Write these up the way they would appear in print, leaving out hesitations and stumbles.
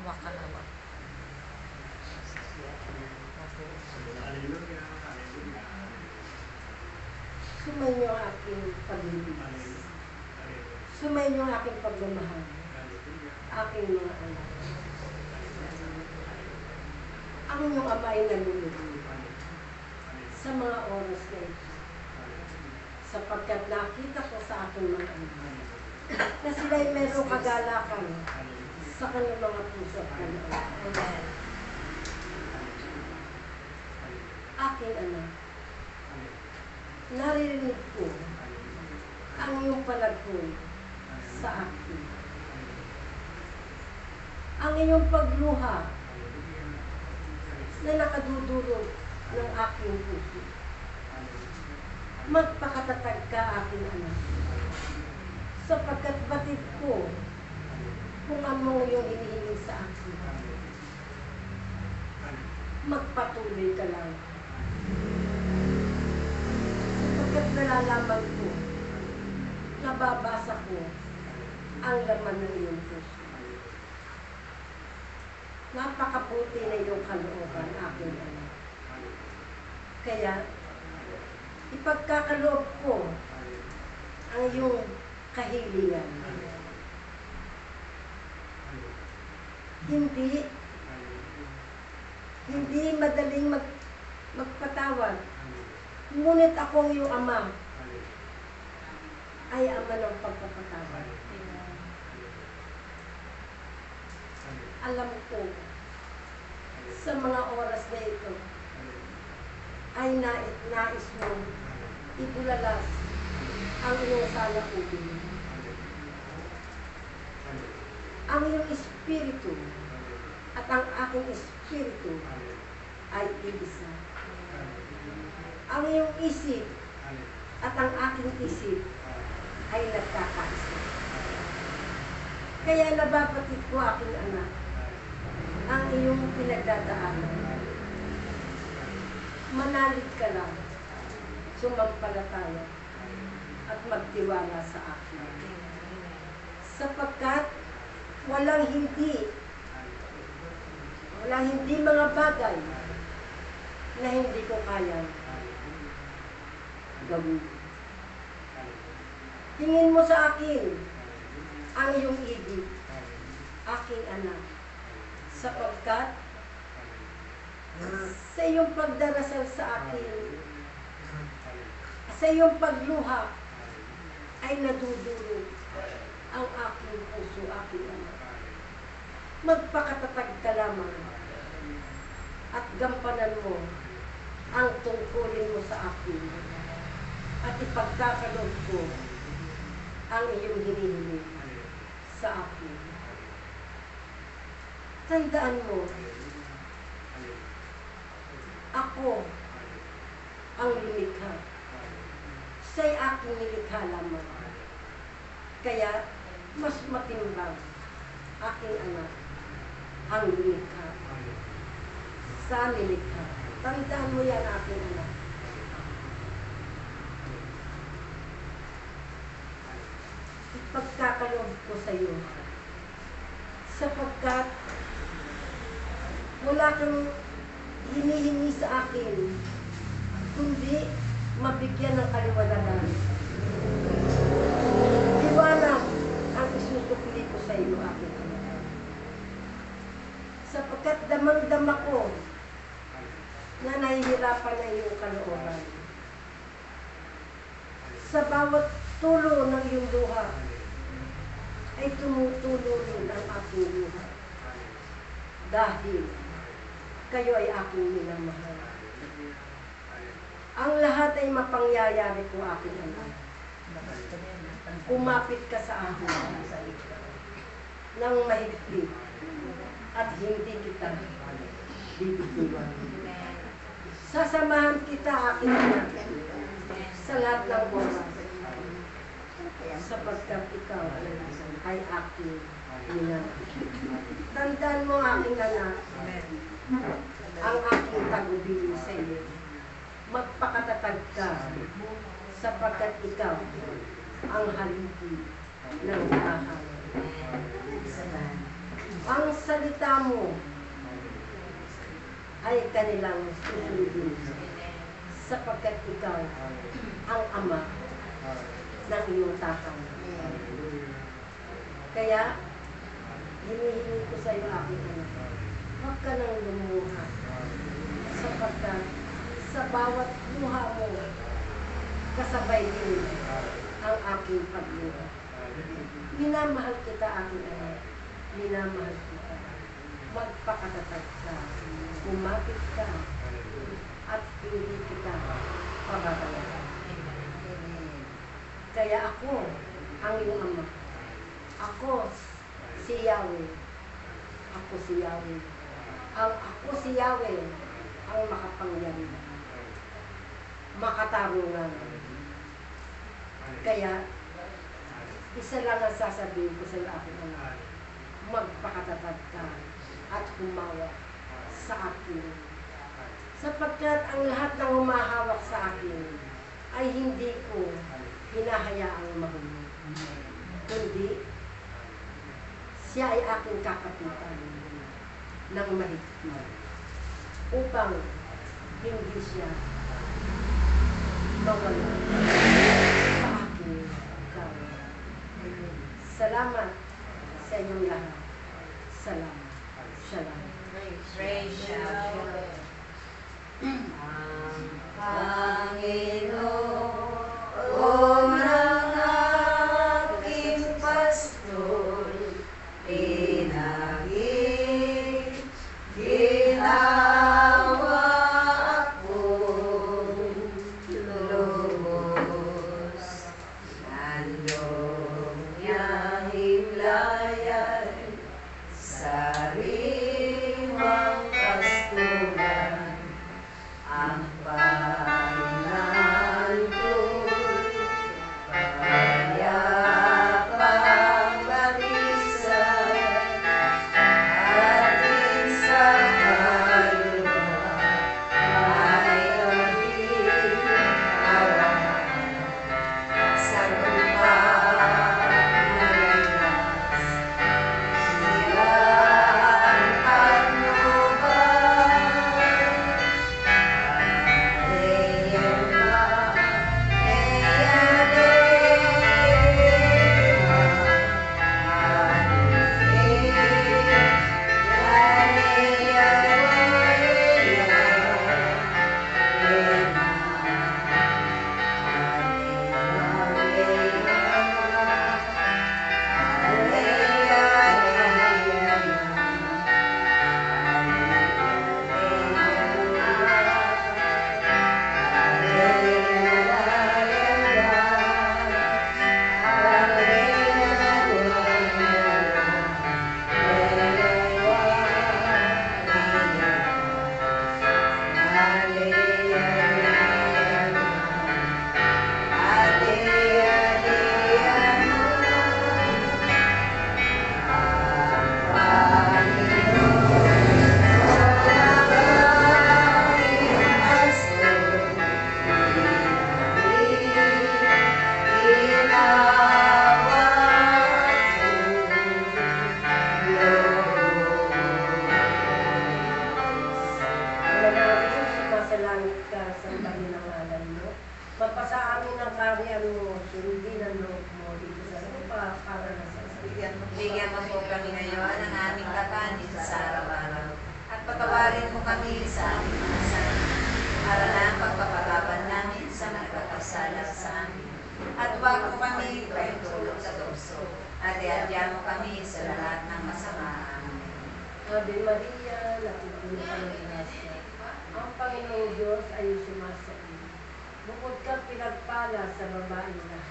hawak ka hawak. Sumayin niyo ang aking pag-ibig. Sumayin niyo ang aking pagmamahal. Aking mga anak. Ang inyong Ama ay nalulugod sa mga oras na ito. Sapagkat nakita ko sa aking mga anak na sila ay mayroong kagalakan sa kanilang mga puso at kalooban. Aking anak, naririnig ko ang iyong panaghoy sa akin. Ang iyong pagluha na nakadudulog ng aking puso. Magpakatatag ka, aking anak, sapagkat batid ko kung ano yung hinihiling sa akin. Magpatuloy ka lang. Sapagkat nalalaman ko, nababasa ko ang laman ng iyong puso. Napakabuti na iyong kalooban, aking anak. Kaya, ipagkakaloob ko ang iyong kahilingan. Hindi madaling magpatawad. Ngunit ako ang iyong Ama ay Ama ng pagpapatawad. Alam ko sa mga oras na ito ay nais mo ibulalas ang iyong salakubin. Ang iyong espiritu at ang aking espiritu ay iisa. Ang iyong isip at ang aking isip ay nagkakaisa. Kaya nababatid ko, aking anak, ang iyong pinagdadaanan. Manalig ka lang, sumampalataya, at magtiwala sa akin. Sapagkat walang hindi mga bagay na hindi ko kayang gawin. Tingin mo sa akin ang iyong ibig, aking anak, sapagkat sa iyong pagdarasal sa akin, sa iyong pagluha, ay nadudulog ang aking puso, aking anak. Magpakatatag ka lamang at gampanan mo ang tungkulin mo sa akin at ipagkakaloob ko ang iyong hinihiling sa akin. Tandaan mo, ako ang lumikha. Siya'y aking nilikha lamang. Kaya, mas matimbang, aking anak, ang lumikha sa nilikha. Tandaan mo yan, aking anak. Ipagkakaloob ko sa iyo, sapagkat wala kang hinihingi sa akin, kundi mabigyan ng kaliwanagan. Liwanag ang isusukli ko sa iyo, aking anak. Sapagkat damang-dama ko na nahihirapan na iyong kalooban. Sa bawat tulo ng iyong luha, ay tumutulo rin ang aking luha. Dahil kayo ay aking minamahal. Ang lahat ay mapangyayari ko, aking anak. Kumapit ka sa akin ng mahigpit at hindi kita bibigyan. Sasamahan kita, aking anak, sa lahat ng oras, sapagkat ikaw ay aking minamahal. Tandaan mo, aking anak, ang aking tagubilin sa iyo. Magpakatatag ka, sapagkat ikaw ang haligi ng tahanan. Ang salita mo ay kanilang susundin sapagkat ikaw ang ama ng iyong tatang. Kaya, hinihingi ko sa iyo aking anak, huwag ka nang lumuha sapagkat sa bawat luha mo, kasabay din ang aking pagluha. Minamahal kita, aking anak. Minamahal kita. Magpakatatag ka. Umapit ka. At hindi kita pababayaan. Kaya ako, ang iyong ama. Ako, si Yahweh. Ako si Yahweh. Ako si Yahweh, ang makapangyarihan. Makatarungan. Kaya, isa lang ang sasabihin ko sa iyo, aking anak. Magpakatatag ka at humawa sa akin. Sapagkat ang lahat ng humahawak sa akin ay hindi ko hinahayaang mahulog. Kundi, siya ay aking kakapitan ng mahigpit upang hindi siya mawala sa aking kawan. Salamat sa inyong lahat. Salamat. Shalom. Praise Yahweh. Ang Panginoon ang aking pastor, pinaging ginawa akong lubos. Nandong niyang himlayan sa rimang pastulan, ang panginoon ko'y payapang barisan, atin sa kaluluwa ay maging awahan sa lupa maligas. Sila ang patnubay, Mapasa amin ng kaharian mo, hindi ng loob mo dito sa lupa para nasa Bigyan mo po kami ngayon ng aming kakanin sa araw-araw. At patawarin mo kami sa aming mga sala, para na ang pagpapalaban namin sa nagkakasala sa amin. At huwag mo kami tulog sa tukso. At iadya mo kami sa lahat ng masama. Amen. Ave Maria, napupuno ka ng grasya. Ang Panginoong Diyos ay sumasa iyo. Bukod ka pinagpala sa babae na,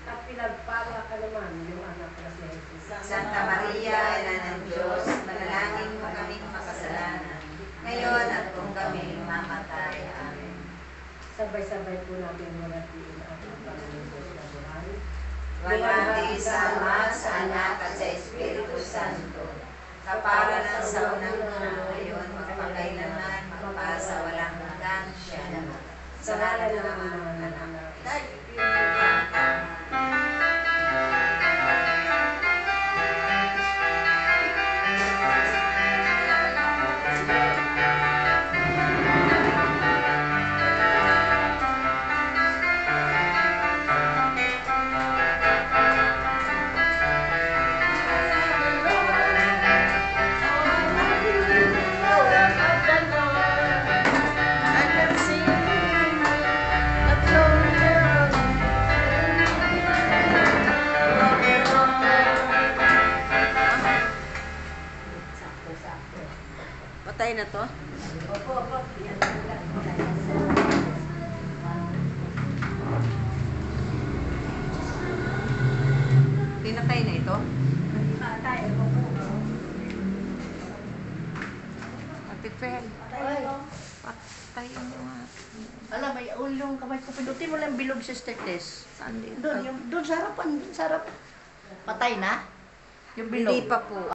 at pinagpala ka naman yung anak na si Jesus. Santa Maria, Ina ng Diyos, manalangin mo kaming makasalanan, ngayon at kung kami mamatay. Amen. Sabay-sabay po natin maratiin ang Panginoong Diyos na buhay. Walang sa Ama, sa Anak, at sa Espiritu Santo, kapara ng sa unang ngayon, magpakailanman, magpasa walang hanggan, siya naman. Sa ngalan ng mga anak. Patay na to? Opo, opo. Yan ang lahat. Pinatay na ito? Patay, opo. Ate Fel, Patay. patay mo nga. Alam, may yung kamay ko. Pindutin mo lang bilog, Sister Tess. Saan dito? Doon sa harapan, doon sa harapan. Patay na? Yung bilog. Hindi pa po.